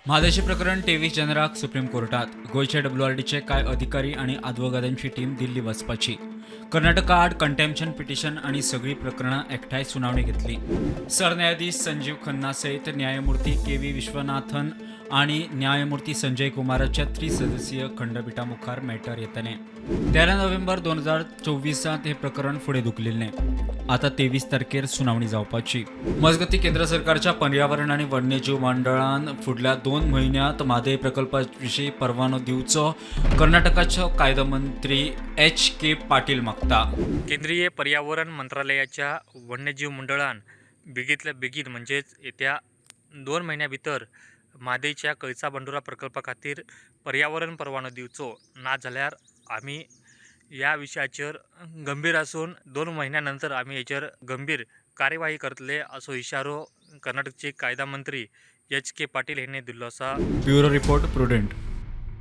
म्हादेशी प्रकरण 23 जनराक सुप्रीम कोर्टात. गोयचे WRDचे कांय अधिकारी आणि आदवोगादांची टीम दिल्ली वचपाची. कर्नाटका आड कंटेम्पशन पिटिशन आणि सगळी प्रकरणां एकठांय सुनावणी घेतली. सरन्यायाधीश संजीव खन्ना सयत न्यायमूर्ती KV विश्वनाथन आणि न्यायमूर्ती संजय कुमाराच्या त्रिसदस्यीय खंडपीठा मुखार मॅटर येतले. 13 नोव्हेंबर 2024 हे प्रकरण फुडें धुकलिल्लें. आता 23 तारखेर सुनावणी जावपाची. मजगती केंद्र सरकारच्या पर्यावरण आणि वन्यजीव मंडळान फुडल्या 2 म्हयन्यांत म्हादय प्रकल्पाविशीं परवानो दिवचो कर्नाटकाचो कायदा मंत्री HK पाटील मागता. केंद्रीय पर्यावरण मंत्रालयाच्या वन्यजीव मंडळान बेगींतल्या बेगीन म्हणजेच येत्या 2 महिन्यां भितर म्हादयच्या कळसा बंडोरा प्रकल्पा खातीर पर्यावरण परवानो दिवचो ना जाल्यार आमी ह्या विशयाचेर गंभीर आसून 2 महिन्यानंतर आमी हेचेर गंभीर कार्यवाही करतले असो इशारो कर्नाटकचे कायदा मंत्री HK पाटील हांणी दिल्लो आसा. Bureau report prudent.